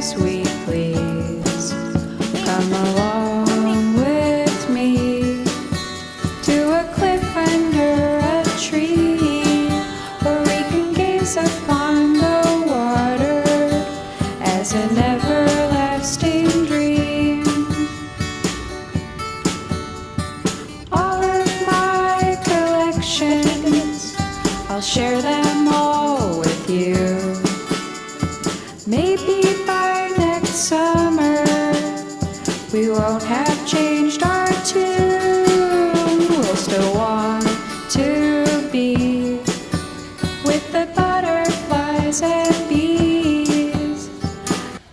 sweet, please come along with me to a cliff under a tree, where we can gaze upon the water as an everlasting dream. All of my collections, I'll share them all with you. Maybe by next summer we won't have changed our